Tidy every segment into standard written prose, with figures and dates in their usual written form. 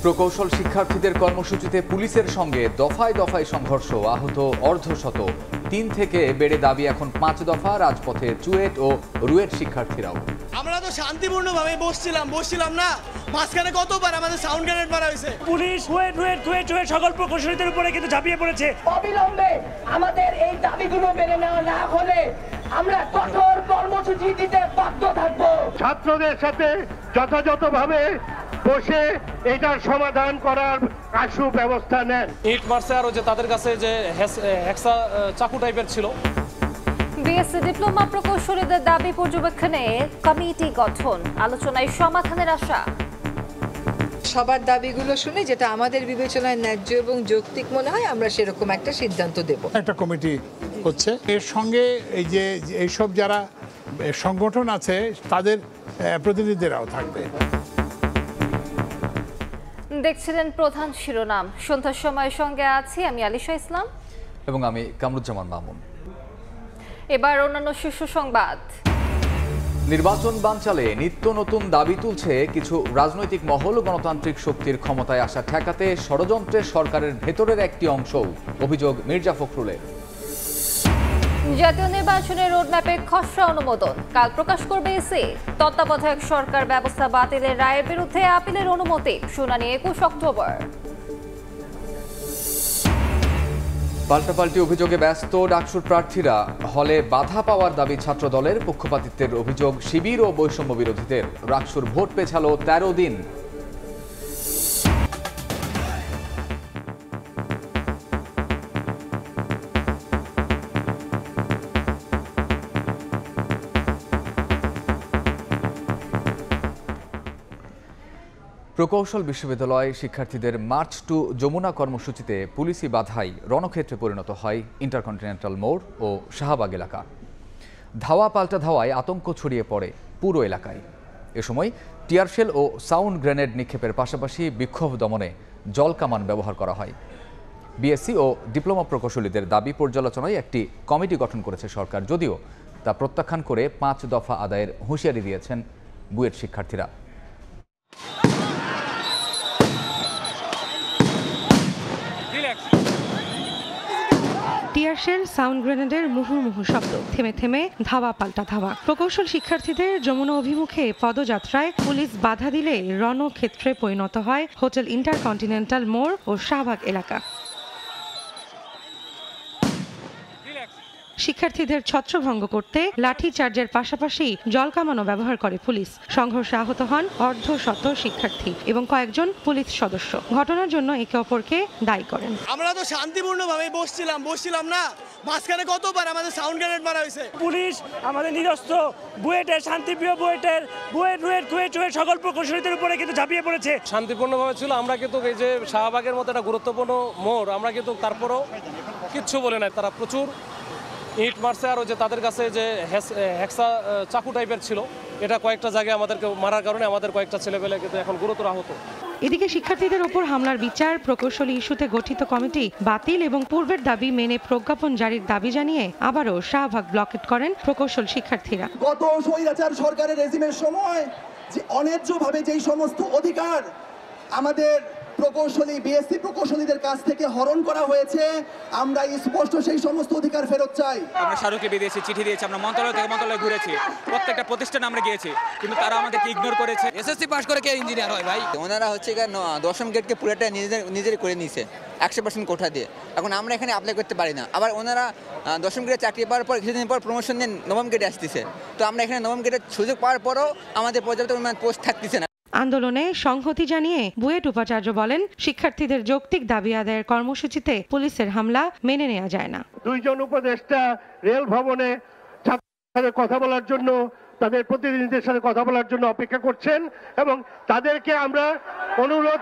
প্রকৌশল শিক্ষার্থীদের কর্মসূচিতে পুলিশের সঙ্গে দফায় দফায় সংঘর্ষ, আহত অর্ধশত। ৩ থেকে বেড়ে দাবি এখন ৫ দফা। রাজপথে চুয়েট ও রুয়েট শিক্ষার্থীরাও। আমরা তো শান্তিপূর্ণভাবে বসছিলাম না, মাঝখানে কতবার আমাদের সাউন্ড গ্রেনেড মারা হয়েছে। পুলিশ রুয়েট সকল প্রকৌশলীদের উপরে কিন্তু ঝাঁপিয়ে পড়েছে। অবিলম্বে আমাদের এই দাবিগুলো মেনে নেওয়া না হলে আমরা কঠোর কর্মসূচি দিতে বাধ্য থাকব। ছাত্রদের সাথে যথাযথভাবে বসে এটার সমাধান করার আশু ব্যবস্থা নেন। ইট মারছে আর যে তাদের কাছে যে হেক্সা চাকু টাইপের ছিল। বিএসসি ডিপ্লোমা প্রকৌশলীদের দাবি পর্যবেক্ষণে কমিটি গঠন, আলোচনায় সমাধানের আশা। সবার দাবিগুলো শুনে যেটা আমাদের বিবেচনায় ন্যায্য এবং যৌক্তিক মনে হয় আমরা সেরকম একটা সিদ্ধান্ত দেব। একটা কমিটি হচ্ছে, এর সঙ্গে এই যে এইসব যারা সংগঠন আছে তাদের প্রতিনিধিরাও থাকবে। দেখছিলেন প্রধান শিরোনাম। সন্ধ্যার সময় সঙ্গে আছি আমি আলিশা ইসলাম এবং আমি কামরুজ্জামান মামুন। এবার অন্যান্য শীর্ষ সংবাদ। নির্বাচন বানচালে নিত্য নতুন দাবি তুলছে কিছু রাজনৈতিক মহল। গণতান্ত্রিক শক্তির ক্ষমতায় আসা ঠেকাতে ষড়যন্ত্রের সরকারের ভেতরের একটি অংশও, অভিযোগ মির্জা ফখরুলের। জাতীয় নির্বাচনের রোডম্যাপে খসড়া অনুমোদন কাল প্রকাশ করবে ইসি। তত্ত্বাবধায়ক সরকার ব্যবস্থা বাতিলের রায়ের বিরুদ্ধে আপিলের অনুমতি, শুনানি ২১ অক্টোবর। পাল্টাপাল্টি অভিযোগে ব্যস্ত ডাকসুর প্রার্থীরা। হলে বাধা পাওয়ার দাবি ছাত্রদলের, পক্ষপাতিত্বের অভিযোগ শিবির ও বৈষম্য বিরোধীদের। ডাকসুর ভোট পেছালো ১৩ দিন। প্রকৌশল বিশ্ববিদ্যালয় শিক্ষার্থীদের মার্চ টু যমুনা কর্মসূচিতে পুলিশি বাধাই রণক্ষেত্রে পরিণত হয় ইন্টারকন্টিনেন্টাল মোড় ও শাহবাগ এলাকা। ধাওয়া পাল্টা ধাওয়ায় আতঙ্ক ছড়িয়ে পড়ে পুরো এলাকায়। এ সময় টিয়ারশেল ও সাউন্ড গ্রেনেড নিক্ষেপের পাশাপাশি বিক্ষোভ দমনে জল কামান ব্যবহার করা হয়। বিএসসি ও ডিপ্লোমা প্রকৌশলীদের দাবি পর্যালোচনায় একটি কমিটি গঠন করেছে সরকার, যদিও তা প্রত্যাখ্যান করে ৫ দফা আদায়ের হুঁশিয়ারি দিয়েছেন বুয়েট শিক্ষার্থীরা। টিয়ারশেল, সাউন্ড গ্রেনেডের মুহুর্মুহু শব্দ, থেমে থেমে ধাওয়া পাল্টা ধাওয়া। প্রকৌশল শিক্ষার্থীদের যমুনা অভিমুখে পদযাত্রায় পুলিশ বাধা দিলে রণক্ষেত্রে পরিণত হয় হোটেল ইন্টারকন্টিনেন্টাল মোড় ও শাহবাগ এলাকা। শিক্ষার্থীদের ছত্রভঙ্গ করতে লাঠি চার্জের পাশাপাশি জল কামানো ব্যবহার করে পুলিশ। সংঘর্ষে আহত হন অর্ধশত শিক্ষার্থী এবং কয়েকজন পুলিশ সদস্য। ঘটনার জন্য একে অপরকে দায়ী করেন। আমরা তো শান্তিপূর্ণভাবে বসছিলাম না, মাঝখানে কতবার আমাদের সাউন্ড গ্রেনেড মারা হয়েছে। পুলিশ আমাদের নিরস্ত্র বুয়েটের শান্তিপ্রিয় রুয়েট সকল প্রকৌশলীদের উপরে কিন্তু ঝাঁপিয়ে পড়েছে। শান্তিপূর্ণভাবে ছিল। আমরা কিন্তু এই যে শাহবাগের মতো একটা গুরুত্বপূর্ণ মোড়, আমরা কিন্তু তারপরও কিচ্ছু বলে নাই। তারা প্রচুর ইট মারছে আর যে তাদের কাছে যে হেক্সা চাকু টাইপের ছিল, এটা কয়েকটা জায়গায় আমাদেরকে মারার কারণে আমাদের কয়েকটা ছেলেপেলে কিন্তু এখন গুরুতর আহত। এদিকে শিক্ষার্থীদের ওপর হামলার বিচার, প্রকৌশলী ইস্যুতে গঠিত কমিটি বাতিল এবং পূর্বের দাবি মেনে প্রজ্ঞাপন জারির দাবি জানিয়ে আবারও শাহবাগ ব্লকেট করেন প্রকৌশল শিক্ষার্থীরা। গত স্বৈরাচার সরকারের রেজিমের সময় যে অন্যায্যভাবে যেই সমস্ত অধিকার আমাদের প্রকৌশলী বিএসসি প্রকৌশলীদের কাছ থেকে হরণ করা হয়েছে, আমরা স্পষ্ট সেই সমস্ত অধিকার ফেরত চাই। আমরা স্মারকে বিদেশি চিঠি দিয়েছি, আমরা মন্ত্রণালয় থেকে মন্ত্রণালয়ে ঘুরেছি, প্রত্যেকটা প্রতিষ্ঠানে আমরা গিয়েছি, কিন্তু তারা আমাদেরকে ইগনোর করেছে। এসএসসি পাস করে কে ইঞ্জিনিয়ার হয় ভাই? ওনারা হচ্ছে দশম গেটকে পুরোটা নিজেদের করে নিয়েছে 100% কোঠা দিয়ে। এখন আমরা এখানে অ্যাপ্লাই করতে পারি না। আবার ওনারা দশম গেটে চাকরি পাওয়ার পর কিছুদিন পর প্রমোশন নিয়ে নবম গেটে আসতেছে। তো আমরা এখানে নবম গেটের সুযোগ পাওয়ার পরও আমাদের পর্যাপ্ত পোস্ট থাকতেছে না। আন্দোলনে সংহতি জানিয়ে বুয়েট উপাচার্য বলেন, শিক্ষার্থীদের যৌক্তিক দাবি আদায়ের কর্মসূচিতে পুলিশের হামলা মেনে নেওয়া যায় না। 2 জন উপদেষ্টা রেল ভবনে ছাত্রদের সাথে কথা বলার জন্য, তাদের প্রতিনিধিদের সাথে কথা বলার জন্য অপেক্ষা করছেন এবং তাদেরকে আমরা অনুরোধ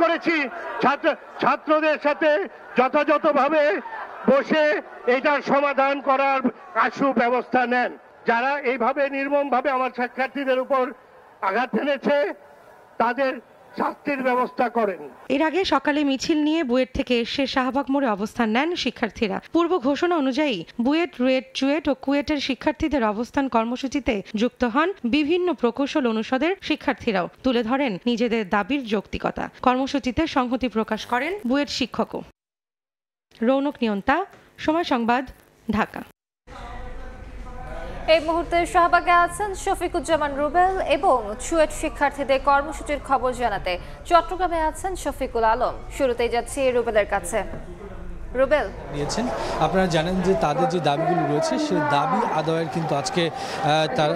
করেছি ছাত্রদের সাথে যথাযথভাবে বসে এটার সমাধান করার আশু ব্যবস্থা নেন। যারা এইভাবে নির্মমভাবে আমার শিক্ষার্থীদের উপর আঘাত এনেছে তাদের শাস্তির ব্যবস্থা করেন। এর আগে সকালে মিছিল নিয়ে বুয়েট থেকে এসে শাহবাগ মোড়ে অবস্থান নেন শিক্ষার্থীরা। পূর্ব ঘোষণা অনুযায়ী বুয়েট, রুয়েট, চুয়েট ও কুয়েটের শিক্ষার্থীদের অবস্থান কর্মসূচিতে যুক্ত হন বিভিন্ন প্রকৌশল অনুষদের শিক্ষার্থীরাও। তুলে ধরেন নিজেদের দাবির যৌক্তিকতা। কর্মসূচিতে সংহতি প্রকাশ করেন বুয়েট শিক্ষকও। রৌনক নিয়ন্তা, সময় সংবাদ, ঢাকা। এই মুহূর্তে শাহবাগে আছেন শফিকুজ্জামান রুবেল এবং চুয়েট শিক্ষার্থীদের কর্মসূচির খবর জানাতে চট্টগ্রামে আছেন শফিকুল আলম। শুরুতেই যাচ্ছি রুবেলের কাছে। রুবেল নিয়েছেন, আপনারা জানেন যে তাদের যে দাবিগুলো রয়েছে সেই দাবি আদায়ের কিন্তু আজকে তার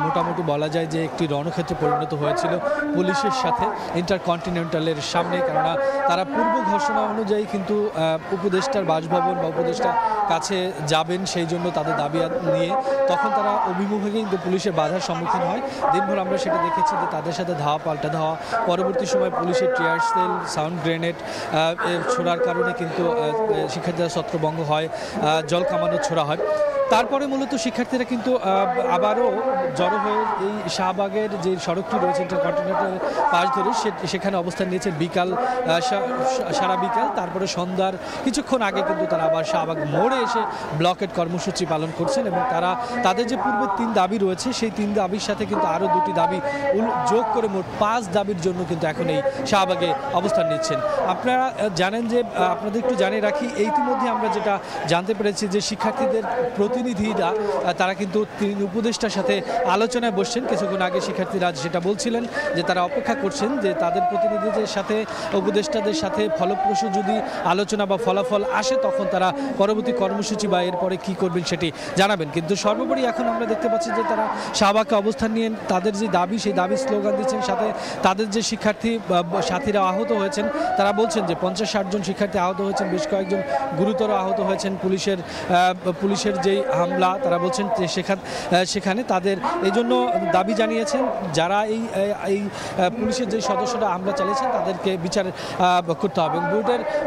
মোটামুটি বলা যায় যে একটি রণক্ষেত্রে পরিণত হয়েছিল পুলিশের সাথে ইন্টারকন্টিনেন্টালের সামনে। কেননা তারা পূর্ব ঘোষণা অনুযায়ী কিন্তু উপদেষ্টার বাসভবন বা উপদেষ্টার কাছে যাবেন, সেই জন্য তাদের দাবি নিয়ে তখন তারা অভিমুখে কিন্তু পুলিশের বাধার সম্মুখীন হয়। দিনভর আমরা সেটা দেখেছি যে তাদের সাথে ধাওয়া পাল্টা ধাওয়া, পরবর্তী সময় পুলিশের টিয়ার সেল, সাউন্ড গ্রেনেড ছোড়ার কারণে কিন্তু শিক্ষার্থীরা ছত্রভঙ্গ হয়, জল কামানো ছোড়া হয়। তারপরে মূলত শিক্ষার্থীরা কিন্তু আবারও জড়ো হয়ে এই শাহবাগের যে সড়কটি রয়েছে ইন্টারকন্টিনেন্টাল পাশ ধরে সেখানে অবস্থান নিয়েছে বিকাল, সারা বিকাল। তারপরে সন্ধ্যার কিছুক্ষণ আগে কিন্তু তারা আবার শাহবাগ মোড়ে এসে ব্লকেট কর্মসূচি পালন করছেন এবং তারা তাদের যে পূর্বের 3 দাবি রয়েছে সেই 3 দাবির সাথে কিন্তু আরও 2টি দাবি যোগ করে মোট 5 দাবির জন্য কিন্তু এখন এই শাহবাগে অবস্থান নিচ্ছেন। আপনারা জানেন যে আপনাদের একটু জানিয়ে রাখি, ইতিমধ্যে আমরা যেটা জানতে পেরেছি যে শিক্ষার্থীদের প্রতিনিধিরা তারা কিন্তু 3 উপদেষ্টার সাথে আলোচনায় বসছেন। কিছুক্ষণ আগে শিক্ষার্থীরা সেটা বলছিলেন যে তারা অপেক্ষা করছেন যে তাদের প্রতিনিধিদের সাথে উপদেষ্টাদের সাথে ফলপ্রসূ যদি আলোচনা বা ফলাফল আসে তখন তারা পরবর্তী কর্মসূচি বা এরপরে কি করবেন সেটি জানাবেন। কিন্তু সর্বোপরি এখন আমরা দেখতে পাচ্ছি যে তারা শাহবাগে অবস্থান নিয়ে তাদের যে দাবি সেই দাবি স্লোগান দিচ্ছেন। সাথে তাদের যে শিক্ষার্থী সাথীরা আহত হয়েছেন তারা বলছেন যে 50-60 জন শিক্ষার্থী আহত হয়েছেন, বেশ কয়েকজন গুরুতর আহত হয়েছেন পুলিশের যেই হামলা। তারা বলছেন যে সেখানে তাদের এই জন্য দাবি জানিয়েছেন যারা এই পুলিশের যে সদস্যরা হামলা চালিয়েছেন তাদেরকে বিচার করতে হবে।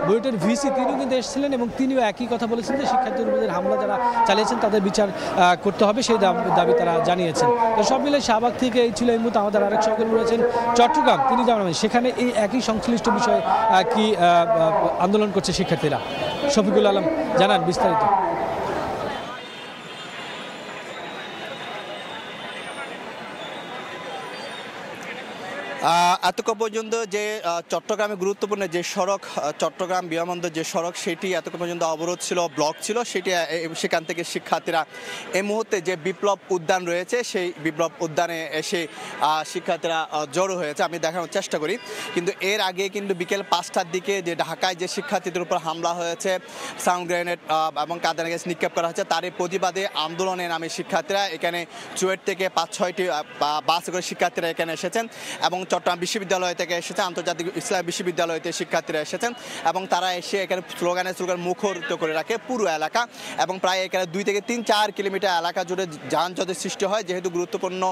বুয়েটের ভিসি তিনিও কিন্তু এসেছিলেন এবং তিনিও একই কথা বলেছেন যে শিক্ষার্থীদের হামলা যারা চালিয়েছেন তাদের বিচার করতে হবে, সেই দাবি তারা জানিয়েছেন। তো সব মিলে শাহবাগ থেকে এই ছিল এই মুহূর্তে আমাদের আরেক সহকর্মী রয়েছেন চট্টগ্রাম, তিনি জানাবেন সেখানে এই একই সংশ্লিষ্ট বিষয়ে কি আন্দোলন করছে শিক্ষার্থীরা। শফিকুল আলম জানান বিস্তারিত। এতক্ষণ পর্যন্ত যে চট্টগ্রামে গুরুত্বপূর্ণ যে সড়ক, চট্টগ্রাম বিমানবন্দর যে সড়ক, সেটি এতক্ষণ পর্যন্ত অবরোধ ছিল, ব্লক ছিল। সেখান থেকে শিক্ষার্থীরা এই মুহূর্তে যে বিপ্লব উদ্যান রয়েছে সেই বিপ্লব উদ্যানে এসে শিক্ষার্থীরা জড়ো হয়েছে। আমি দেখানোর চেষ্টা করি। কিন্তু এর আগে কিন্তু বিকেল 5টার দিকে যে ঢাকায় যে শিক্ষার্থীদের উপর হামলা হয়েছে, সাউন্ড গ্রেনেড এবং কাঁদানে গ্যাস নিক্ষেপ করা হয়েছে, তারই প্রতিবাদে আন্দোলনে নামে শিক্ষার্থীরা এখানে চুয়েট থেকে 5-6টি বাসে করে শিক্ষার্থীরা এখানে এসেছেন এবং চট্টগ্রাম বিশ্ববিদ্যালয় থেকে এসেছে, আন্তর্জাতিক ইসলাম বিশ্ববিদ্যালয়তে শিক্ষার্থীরা এসেছেন এবং তারা এসে এখানে স্লোগান মুখরিত করে রাখে পুরো এলাকা এবং প্রায় এখানে 2 থেকে 3-4 কিলোমিটার এলাকা জুড়ে যানজটের সৃষ্টি হয়, যেহেতু গুরুত্বপূর্ণ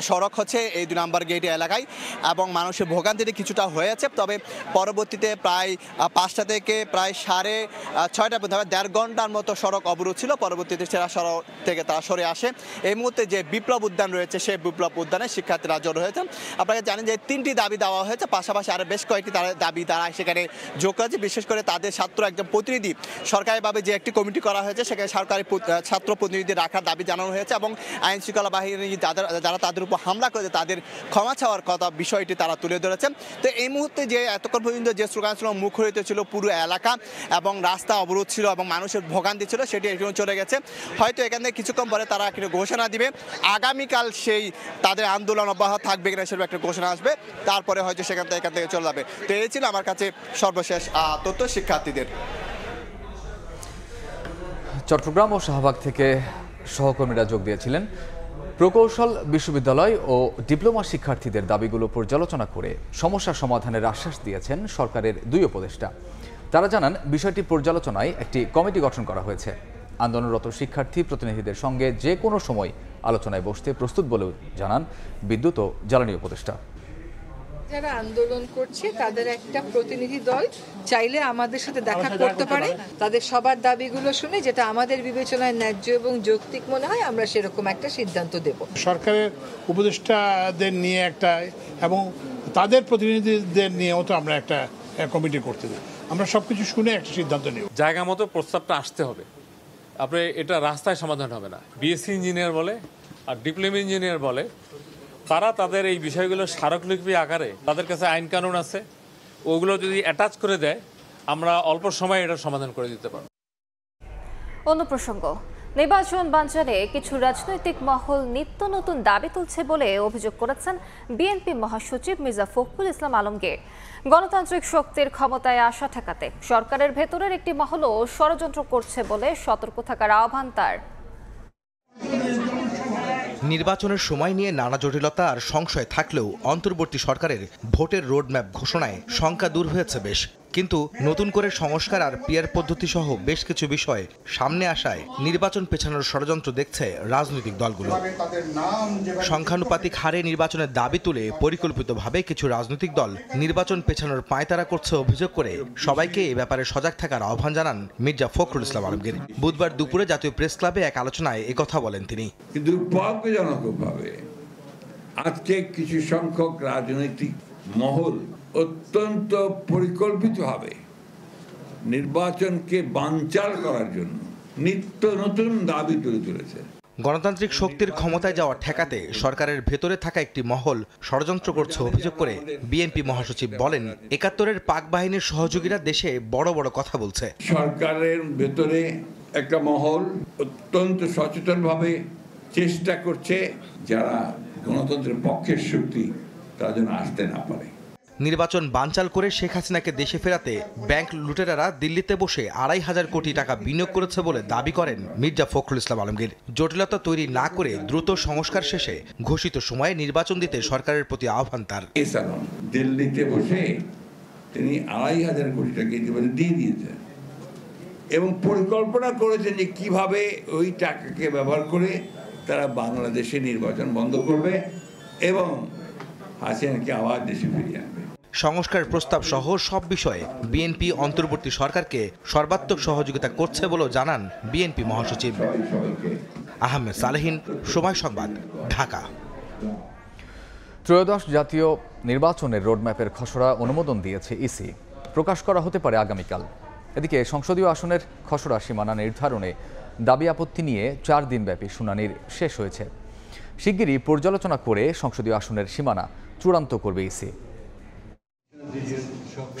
সড়ক হচ্ছে এই 2 নম্বর গেট এলাকায় এবং মানুষের ভোগান্তিতে কিছুটা হয়েছে। তবে পরবর্তীতে প্রায় 5টা থেকে প্রায় 6:30 পর্যন্ত 1.5 ঘন্টার মতো সড়ক অবরোধ ছিল। পরবর্তীতে সেরা সড়ক থেকে তারা সরে আসে। এই মুহূর্তে যে বিপ্লব উদ্যান রয়েছে সেই বিপ্লব উদ্যানে শিক্ষার্থীরা জড়ো হয়েছেন। আপনারা জানেন যে 3টি দাবি দেওয়া হয়েছে, পাশাপাশি আরও বেশ কয়েকটি দাবি তারা সেখানে যোগ করেছে। বিশেষ করে তাদের ছাত্র একজন প্রতিনিধি সরকারিভাবে যে একটি কমিটি করা হয়েছে সেখানে সরকারি ছাত্র প্রতিনিধি রাখার দাবি জানানো হয়েছে এবং আইন শৃঙ্খলা বাহিনী যারা তাদের উপর হামলা করেছে তাদের ক্ষমা চাওয়ার কথা বিষয়টি তারা তুলে ধরেছেন। তো এই মুহূর্তে যে এতক্ষণ পর্যন্ত যে স্লোগান ছিল মুখরিত ছিল পুরো এলাকা এবং রাস্তা অবরোধ ছিল এবং মানুষের ভোগান্তি ছিল, সেটি এখন চলে গেছে। হয়তো এখান থেকে কিছুক্ষণ পরে তারা কিন্তু ঘোষণা দিবে, আগামীকাল সেই তাদের আন্দোলন অব্যাহত থাকবে কিনা সেরকম একটা ঘোষণা আসবে, তারপরে হয়তো এখান থেকে চলে যাবে। তো এই ছিল আমার কাছে সর্বশেষ তথ্য শিক্ষার্থীদের। চট্টগ্রাম ও শাহবাগ থেকে সহকর্মীরা যোগ দিয়েছিলেন। প্রকৌশল বিশ্ববিদ্যালয় ও ডিপ্লোমা শিক্ষার্থীদের দাবিগুলো পর্যালোচনা করে সমস্যা সমাধানের আশ্বাস দিয়েছেন সরকারের 2 উপদেষ্টা। তারা জানান বিষয়টি পর্যালোচনায় একটি কমিটি গঠন করা হয়েছে। আন্দোলনরত শিক্ষার্থী প্রতিনিধিদের সঙ্গে যে কোনো সময় আলোচনায় বসতে প্রস্তুত বলেও জানান বিদ্যুৎ ও জ্বালানি উপদেষ্টা। যারা আন্দোলন করছে তাদের একটা প্রতিনিধি দল চাইলে আমাদের সাথে দেখা করতে পারে, তাদের সবার দাবিগুলো শুনে যেটা আমাদের বিবেচনায় ন্যায্য এবং যৌক্তিক মনে হয় আমরা সেরকম একটা সিদ্ধান্ত দেব। সরকারের উপদেষ্টাদের নিয়ে একটা এবং তাদের প্রতিনিধিদের নিয়েও তো আমরা একটা কমিটি করতে দিই। আমরা সবকিছু শুনে একটা সিদ্ধান্ত নেব। জায়গা মতো প্রস্তাবটা আসতে হবে, আপনি এটা রাস্তায় সমাধান হবে না। বিএসসি ইঞ্জিনিয়ার বলে আর ডিপ্লোমা ইঞ্জিনিয়ার বলে, তারা তাদের এই বিষয়গুলো স্মারকলিপি আকারে তাদের কাছে আইন কানুন আছে, ওগুলো যদি অ্যাটাচ করে দেয় আমরা অল্প সময়ে এটা সমাধান করে দিতে পারব। অন্য প্রসঙ্গ, নির্বাচন বানচালে কিছু রাজনৈতিক মহল নিত্য নতুন দাবি তুলছে বলে অভিযোগ করেছেন বিএনপি মহাসচিব মির্জা ফখরুল ইসলাম আলমগীর। গণতান্ত্রিক শক্তির ক্ষমতায় আসা ঠেকাতে সরকারের ভেতরের একটি মহলও ষড়যন্ত্র করছে বলে সতর্ক থাকার আহ্বান তার। নির্বাচনের সময় নিয়ে নানা জটিলতা আর সংশয় থাকলেও অন্তর্বর্তী সরকারের ভোটের রোডম্যাপ ঘোষণায় শঙ্কা দূর হয়েছে বেশ, কিন্তু নতুন করে সংস্কার আর পিআর পদ্ধতি সহ বেশ কিছু বিষয় সামনে আসায় নির্বাচন পেছানোর ষড়যন্ত্র দেখছে রাজনৈতিক দলগুলো। সংখ্যানুপাতিক হারে নির্বাচনের দাবি তুলে পরিকল্পিতভাবে কিছু রাজনৈতিক দল নির্বাচন পেছানোর পায়তারা করছে অভিযোগ করে সবাইকে এ ব্যাপারে সজাগ থাকার আহ্বান জানান মির্জা ফখরুল ইসলাম আলমগীর। বুধবার দুপুরে জাতীয় প্রেস ক্লাবে এক আলোচনায় একথা বলেন তিনি। দুর্ভাগ্যজনকভাবে আজকে কিছু সংখ্যক রাজনৈতিক মহল অত্যন্ত পরিকল্পিতভাবে নির্বাচনকে বানচাল করার জন্য নিত্য নতুন দাবি তুলেছে। গণতান্ত্রিক শক্তির ক্ষমতায় যাওয়া ঠেকাতে সরকারের ভেতরে থাকা একটি মহল ষড়যন্ত্র করছে অভিযোগ করে বিএনপি মহাসচিব বলেন, ৭১-এর পাক বাহিনীর সহযোগীরা দেশে বড় বড় কথা বলছে। সরকারের ভেতরে একটা মহল অত্যন্ত সচেতনভাবে চেষ্টা করছে যারা গণতন্ত্রের পক্ষের শক্তি তারা যেন আসতে না পারে। নির্বাচন বানচাল করে শেখ হাসিনাকে দেশে ফেরাতে ব্যাংক লুটেরারা দিল্লিতে বসে ২৫০০ কোটি টাকা বিনিয়োগ করেছে বলে দাবি করেন মির্জা ফখরুল ইসলাম আলমগীর। জটিলতা তৈরি না করে দ্রুত সংস্কার শেষে ঘোষিত সময়ে নির্বাচন দিতে সরকারের প্রতি আহ্বান তার। দিল্লিতে বসে তিনি ২৫০০ কোটি টাকা ইতিমধ্যে দিয়ে দিয়েছেন এবং পরিকল্পনা করেছেন যে কিভাবে ওই টাকাকে ব্যবহার করে তারা বাংলাদেশে নির্বাচন বন্ধ করবে এবং হাসিনাকে আবার দেশে ফিরিয়ে আনবে। সংস্কার প্রস্তাব সহ সব বিষয়ে বিএনপি অন্তর্বর্তী সরকারকে সর্বাত্মক সহযোগিতা করছে বলেও জানান বিএনপি মহাসচিব। আহমেদ সালেহিন, সময় সংবাদ, ঢাকা। ত্রয়োদশ জাতীয় নির্বাচনের রোডম্যাপের খসড়া অনুমোদন দিয়েছে ইসি, প্রকাশ করা হতে পারে আগামীকাল। এদিকে সংসদীয় আসনের খসড়া সীমানা নির্ধারণে দাবি আপত্তি নিয়ে ৪ দিনব্যাপী শুনানির শেষ হয়েছে। শিগগিরই পর্যালোচনা করে সংসদীয় আসনের সীমানা চূড়ান্ত করবে ইসি।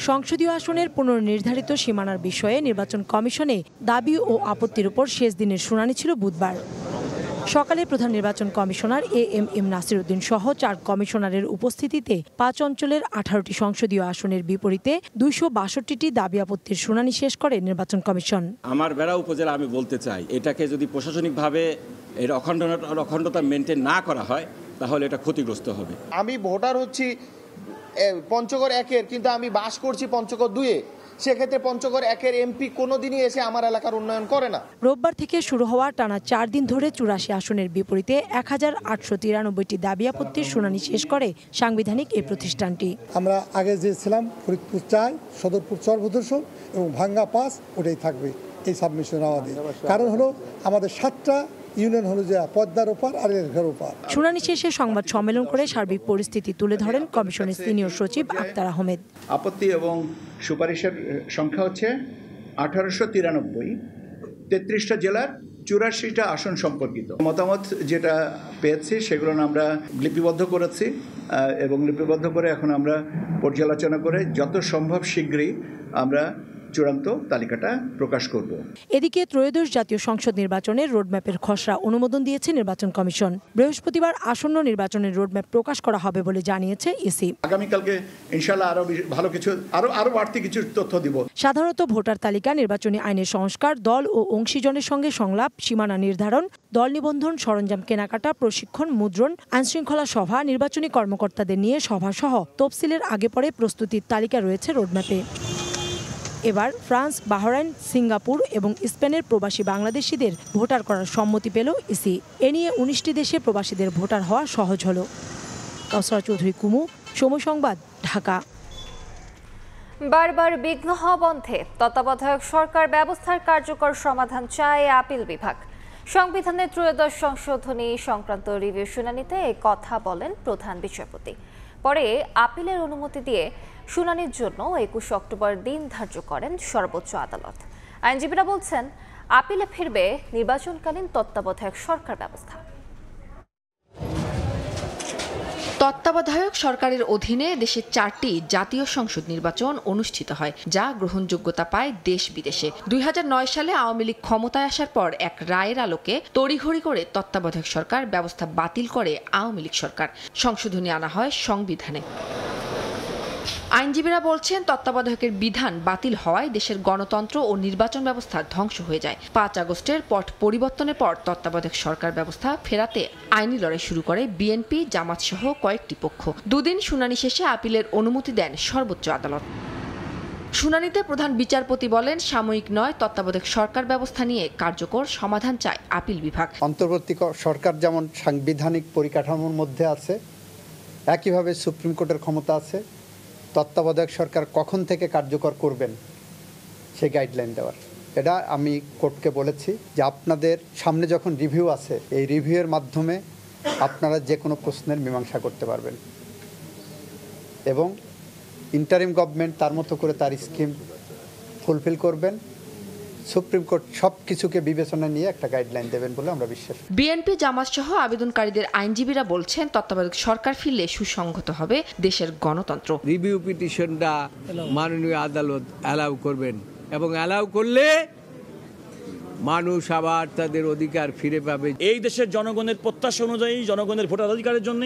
সংসদীয় আসনের পুনর্নির্ধারিত সীমানার বিষয়ে নির্বাচন কমিশনে দাবি ও আপত্তির উপর শেষ দিনের শুনানি ছিল বুধবার সকালে। প্রধান নির্বাচন কমিশনার এএম নাসির উদ্দিন সহ ৪ কমিশনারের উপস্থিতিতে ৫ অঞ্চলের ১৮টি সংসদীয় আসনের বিপরীতে ২৬২টি দাবি আপত্তির শুনানি শেষ করে নির্বাচন কমিশন। আমার বেড়া উপজেলা আমি বলতে চাই, এটাকে যদি প্রশাসনিকভাবে এর অখণ্ডতা মেনটেন না করা হয় তাহলে এটা ক্ষতিগ্রস্ত হবে। আমি ভোটার হচ্ছি পঞ্চগড় ১-এর, কিন্তু আমি বাস করছি পঞ্চগড় ২-এ। সেক্ষেত্রে পঞ্চগড় ১-এর এমপি কোনোদিনই এসে আমার এলাকার উন্নয়ন করে না। রোববার থেকে শুরু হওয়া টানা ৪ দিন ধরে ৮৪ আসনের বিপরীতে ১৮৯৩টি দাবি আপত্তির শুনানি শেষ করে সাংবিধানিক এই প্রতিষ্ঠানটি। আমরা আগে যে ছিলাম ফরিদপুর ৪, সদরপুর চরভদ্রসর এবং ভাঙ্গা ৫, ওটাই থাকবে এই সাবমিশন আমাদের। কারণ হলো আমাদের ৭টা ইউনিয়ন হলো যে পদ্মার ওপার আর এর ওপার। শুনানি শেষে সংবাদ সম্মেলন করে সার্বিক পরিস্থিতি তুলে ধরেন কমিশনের সিনিয়র সচিব আক্তার আহমেদ। আপত্তি এবং সুপারিশের সংখ্যা হচ্ছে ১৮৯৩, ৩৩টা জেলার ৮৪টা আসন সম্পর্কিত। মতামত যেটা পেয়েছি সেগুলো আমরা লিপিবদ্ধ করেছি এবং লিপিবদ্ধ করে এখন আমরা পর্যালোচনা করে যত সম্ভব শীঘ্রই আমরা চূড়ান্ত তালিকাটা প্রকাশ করব। এদিকে ত্রয়োদশ জাতীয় সংসদ নির্বাচনের রোডম্যাপের খসড়া অনুমোদন দিয়েছে নির্বাচন কমিশন। বৃহস্পতিবার আসন্ন নির্বাচনের রোডম্যাপ প্রকাশ করা হবে বলে জানিয়েছে ইসি। আগামীকালকে ইনশাআল্লাহ আরো ভালো কিছু আরো বাড়তি কিছু তথ্য দিব। সাধারণত ভোটার তালিকা, নির্বাচনী আইনের সংস্কার, দল ও অংশীজনের সঙ্গে সংলাপ, সীমানা নির্ধারণ, দল নিবন্ধন, সরঞ্জাম কেনাকাটা, প্রশিক্ষণ, মুদ্রণ, আইনশৃঙ্খলা সভা, নির্বাচনী কর্মকর্তাদের নিয়ে সভা সহ তফসিলের আগে পরে প্রস্তুতির তালিকা রয়েছে রোডম্যাপে। এবার ফ্রান্স, বাহরাইন, সিঙ্গাপুর এবং স্পেনের প্রবাসী বাংলাদেশিদের ভোটার করার সম্মতি পেল ইসি। এ নিয়ে ১৯টি দেশে প্রবাসীদের ভোটার হওয়া সহজ হলো। কাউসারা চৌধুরী কুমু, সময় সংবাদ, ঢাকা। বারবার বিঘ্ন হওয়া বন্ধে তত্ত্বাবধায়ক সরকার ব্যবস্থার কার্যকর সমাধান চায় আপিল বিভাগ। সংবিধানের 13 সংশোধনী সংক্রান্ত রিভিউ শুনানিতে এই কথা বলেন প্রধান বিচারপতি। পরে আপিলের অনুমতি দিয়ে শুনানির জন্য 21 অক্টোবর দিন ধার্য করেন সর্বোচ্চ আদালত। আইনজীবীরা বলছেন, আপিলে ফিরবে নির্বাচনকালীন তত্ত্বাবধায়ক সরকার ব্যবস্থা। তত্ত্বাবধায়ক সরকারের অধীনে দেশের 4টি জাতীয় সংসদ নির্বাচন অনুষ্ঠিত হয়, যা গ্রহণযোগ্যতা পায় দেশ বিদেশে। 2009 সালে আওয়ামী লীগ ক্ষমতায় আসার পর এক রায়ের আলোকে তড়িঘড়ি করে তত্ত্বাবধায়ক সরকার ব্যবস্থা বাতিল করে আওয়ামী লীগ সরকার। সংশোধনী আনা হয় সংবিধানে। আইনজীবীরা বলছেন, তত্ত্বাবধায়কের বিধান বাতিল হওয়ায় দেশের গণতন্ত্র ও নির্বাচন ব্যবস্থা ধ্বংস হয়ে যায়। 5 আগস্টের পট পরিবর্তনের পর তত্ত্বাবধায়ক সরকার ব্যবস্থা ফেরাতে আইনি লড়াই শুরু করে বিএনপি, জামাত সহ কয়েকটি পক্ষ। 2 দিন শুনানি শেষে আপিলের অনুমতি দেন সর্বোচ্চ আদালত। শুনানিতে প্রধান বিচারপতি বলেন, সাময়িক নয়, তত্ত্বাবধায়ক সরকার ব্যবস্থা নিয়ে কার্যকর সমাধান চায় আপিল বিভাগ। অন্তর্বর্তী সরকার যেমন সাংবিধানিক পরিকাঠামোর মধ্যে আছে, একইভাবে সুপ্রিম কোর্টের ক্ষমতা আছে তত্ত্বাবধায়ক সরকার কখন থেকে কার্যকর করবেন সেই গাইডলাইন দেওয়ার। এটা আমি কোর্টকে বলেছি যে আপনাদের সামনে যখন রিভিউ আছে, এই রিভিউয়ের মাধ্যমে আপনারা যে কোনো প্রশ্নের মীমাংসা করতে পারবেন এবং ইন্টারিম গভর্নমেন্ট তার মতো করে তার স্কিম ফুলফিল করবেন। সুপ্রিম কোর্ট সব কিছুকে বিবেচনায় নিয়ে একটা গাইডলাইন দেবেন বলে আমরা বিশ্বাস করি। বিএনপি, জামাত সহ আবেদনকারীদের আইনজীবীরা বলছেন, তত্ত্বাবধায়ক সরকার ফিরলে সুসংহত হবে দেশের গণতন্ত্র। রিভিউ পিটিশনটা মাননীয় আদালত অ্যালাউ করবেন এবং অ্যালাউ করলে মানুষ আবার তাদের অধিকার ফিরে পাবে। এই দেশের জনগণের প্রত্যাশা অনুযায়ী, জনগণের ভোটাধিকারের জন্য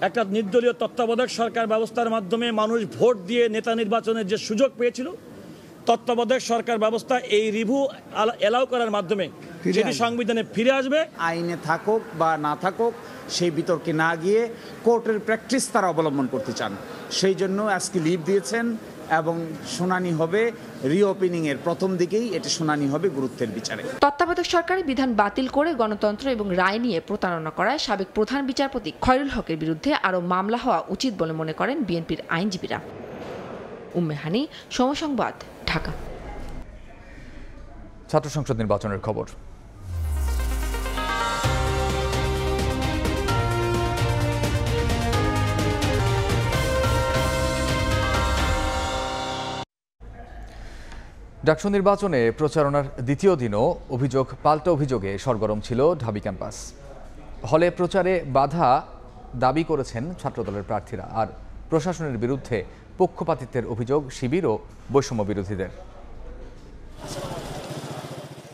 একটা নির্দলীয় তত্ত্বাবধায়ক সরকার ব্যবস্থার মাধ্যমে মানুষ ভোট দিয়ে নেতা নির্বাচনের যে সুযোগ পেয়েছিল, তত্ত্বাবধায়ক সরকার ব্যবস্থা এই রিভিউ এলাও করার মাধ্যমে যেটি সংবিধানে ফিরে আসবে। আইনে থাকুক বা না থাকুক সেই বিতর্কে না গিয়ে কোর্টের প্র্যাকটিস তারা অবলম্বন করতে চান, সেই জন্য আজকে লিভ দিয়েছেন এবং শুনানি হবে রিওপেনিং এর প্রথম দিকেই এটি শুনানি হবে গুরুত্বের বিচারে। তত্ত্বাবধায়ক সরকারের বিধান বাতিল করে গণতন্ত্র এবং রায় নিয়ে প্রতারণা করায় সাবেক প্রধান বিচারপতি খয়রুল হকের বিরুদ্ধে আরও মামলা হওয়া উচিত বলে মনে করেন বিএনপির আইনজীবীরা। উম্মে হানি, সময় সংবাদ, ঢাকা। ছাত্র সংসদ নির্বাচনের খবর। ডাকসু নির্বাচনে প্রচারণার দ্বিতীয় দিনও পাল্টা অভিযোগে সরগরম ছিল ঢাবি ক্যাম্পাস। হলে প্রচারে বাধা দাবি করেছেন ছাত্রদলের প্রার্থীরা, আর প্রশাসনের বিরুদ্ধে পক্ষপাতিত্বের অভিযোগ শিবির ও বৈষম্য বিরোধীদের।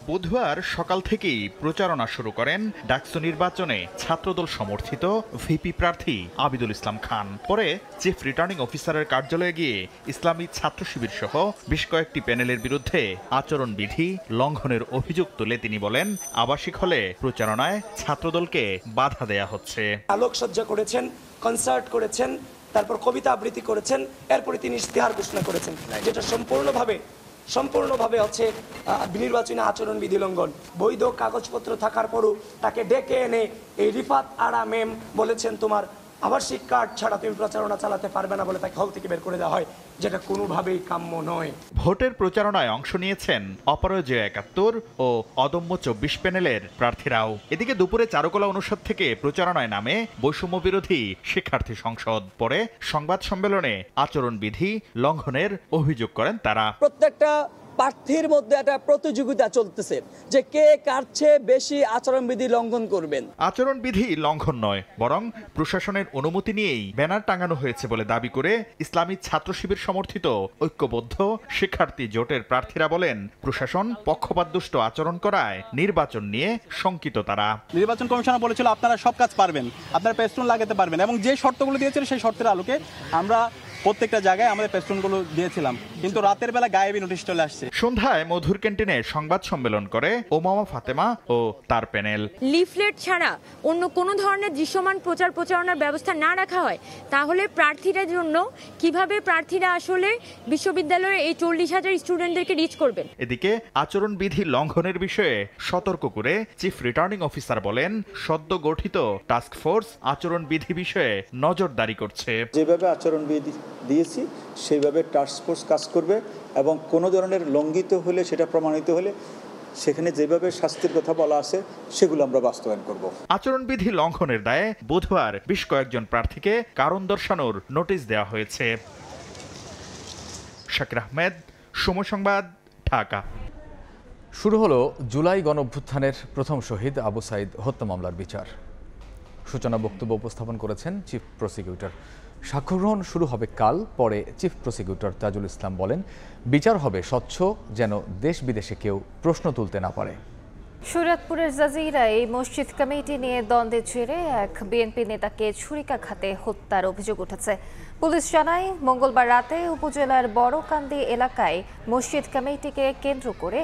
বুধবার সকাল থেকেই প্রচারণা শুরু করেন ডাকসু নির্বাচনে ছাত্রদল সমর্থিত ভিপি প্রার্থী আবিদুল ইসলাম খান। পরে চিফ রিটার্নিং অফিসারের কার্যালয়ে গিয়ে ইসলামী ছাত্র শিবির সহ বেশ কয়েকটি প্যানেলের বিরুদ্ধে আচরণবিধি লঙ্ঘনের অভিযোগ তুলে তিনি বলেন, আবাসিক হলে প্রচারণায় ছাত্রদলকে বাধা দেয়া হচ্ছে। আলোকসজ্জা করেছেন, কনসার্ট করেছেন, তারপর কবিতা আবৃত্তি করেছেন, এরপরে তিনি ইশতেহার ঘোষণা করেছেন, যেটা সম্পূর্ণভাবে হচ্ছে নির্বাচনী আচরণবিধি লঙ্ঘন। বৈধ কাগজপত্র থাকার পরও তাকে ডেকে এনে এই রিফাত আরা মেম বলেছেন, তোমার আবাসিক কার্ড ছাড়া তুমি প্রচারণা চালাতে পারবে না বলে তাকে হল থেকে বের করে দেওয়া হয়, যেটা কোনোভাবেই কাম্য নয়। ভোটের প্রচারণায় অংশ নিয়েছেন অপরাজয় 71 ও অদম্য 24 প্যানেলের প্রার্থীরাও। এদিকে দুপুরে চারুকলা অনুষদ থেকে প্রচারণায় নামে বৈষম্য বিরোধী শিক্ষার্থী সংসদ। পরে সংবাদ সম্মেলনে আচরণবিধি লঙ্ঘনের অভিযোগ করেন তারা। প্রত্যেকটা প্রার্থীর মধ্যে একটা প্রতিযোগিতা চলতেছে যে কে কার চেয়ে বেশি আচরণবিধি লঙ্ঘন করবেন। আচরণবিধি লঙ্ঘন নয়, বরং প্রশাসনের অনুমতি নিয়েই ব্যানার টাঙানো হয়েছে বলে দাবি করে ইসলামী ছাত্র শিবির সমর্থিত ঐক্যবদ্ধ শিক্ষার্থী জোটের প্রার্থীরা বলেন, প্রশাসন পক্ষপাতদুষ্ট আচরণ করায় নির্বাচন নিয়ে শঙ্কিত তারা। নির্বাচন কমিশনার বলেছিল আপনারা সব কাজ পারবেন, আপনারা পেস্টুন লাগাতে পারবেন, এবং যে শর্তগুলো দিয়েছিল সেই শর্তের আলোকে আমরা প্রত্যেকটা জায়গায় আমাদের পেস্টুনগুলো দিয়েছিলাম, কিন্তু রাতের বেলা গায়েবী নোটিশ চলে আসছে। সন্ধ্যায় মধুর ক্যান্টিনে সংবাদ সম্মেলন করে ওমামা ফাতেমা ও তার প্যানেল। লিফলেট ছাড়া অন্য কোনো ধরনের দৃশ্যমান প্রচারণার ব্যবস্থা না রাখা হয়, তাহলে প্রার্থীদের জন্য কিভাবে প্রার্থীরা আসলে বিশ্ববিদ্যালয়ের এই 40,000 স্টুডেন্টদেরকে রিচ করবেন। এদিকে আচরণবিধি লঙ্ঘনের বিষয়ে সতর্ক করে চিফ রিটার্নিং অফিসার বলেন, সদ্য গঠিত টাস্ক ফোর্স আচরণবিধি বিষয়ে নজরদারি করছে। যেভাবে আচরণবিধি দিয়েছি সেইভাবে টাস্ক ফোর্স কাজ করবে এবং কোনো ধরনের লঙ্ঘিত হলে, সেটা প্রমাণিত হলে সেখানে যেভাবে শাস্তির কথা বলা আছে সেগুলো আমরা বাস্তবায়ন করব। আচরণবিধি লঙ্ঘনের দায়ে বুধবার বেশ কয়েকজন প্রার্থীকে কারণ দর্শানোর নোটিশ দেওয়া হয়েছে। শাকির আহমেদ, সময় সংবাদ, ঢাকা। শুরু হলো জুলাই গণঅভ্যুত্থানের প্রথম শহীদ আবু সাইদ হত্যা মামলার বিচার। সূচনা বক্তব্য উপস্থাপন করেছেন চিফ প্রসিকিউটর। সাক্ষ্য গ্রহণ শুরু হবে কাল। পরে চিফ প্রসিকিউটর তাজুল ইসলাম বলেন, বিচার হবে স্বচ্ছ, যেন দেশ বিদেশে কেউ প্রশ্ন তুলতে না পারে। শরীয়তপুরের জাজিরায় মসজিদ কমিটি নিয়ে দ্বন্দ্বের জেরে এক বিএনপি নেতাকে ছুরিকাঘাতে হত্যার অভিযোগ উঠেছে। পুলিশ জানায়, মঙ্গলবার রাতে উপজেলার বড়কান্দি এলাকায় মসজিদ কমিটিকে কেন্দ্র করে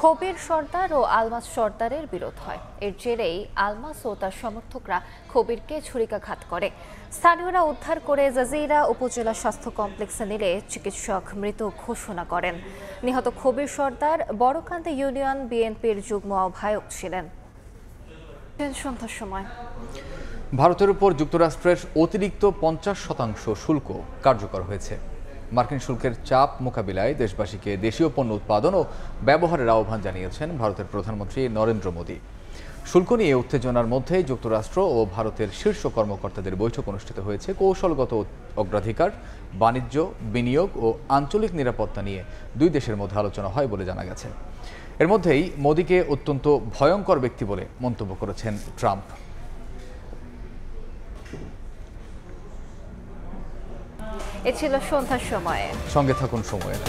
খবির সর্দার ও আলমাস সর্দারের বিরোধ হয়। এর জেরেই আলমাস ও তার সমর্থকরা খবিরকে ছুরিকাঘাত করে। স্থানীয়রা উদ্ধার করে জাজিরা উপজেলা স্বাস্থ্য কমপ্লেক্সে নিলে চিকিৎসক মৃত ঘোষণা করেন। নিহত খবির সর্দার বড়কান্দি ইউনিয়ন বিএনপির যুগ্ম আহ্বায়ক ছিলেন। সন্ধ্যার সময় ভারতের উপর যুক্তরাষ্ট্রের অতিরিক্ত 50% শুল্ক কার্যকর হয়েছে। মার্কিন শুল্কের চাপ মোকাবিলায় দেশবাসীকে দেশীয় পণ্য উৎপাদন ও ব্যবহারের আহ্বান জানিয়েছেন ভারতের প্রধানমন্ত্রী নরেন্দ্র মোদী। শুল্ক নিয়ে উত্তেজনার মধ্যে যুক্তরাষ্ট্র ও ভারতের শীর্ষ কর্মকর্তাদের বৈঠক অনুষ্ঠিত হয়েছে। কৌশলগত অগ্রাধিকার, বাণিজ্য, বিনিয়োগ ও আঞ্চলিক নিরাপত্তা নিয়ে দুই দেশের মধ্যে আলোচনা হয় বলে জানা গেছে। এর মধ্যেই মোদীকে অত্যন্ত ভয়ঙ্কর ব্যক্তি বলে মন্তব্য করেছেন ট্রাম্প। এ ছিল সন্ধ্যার সময়ে। সঙ্গে থাকুন সময়ের।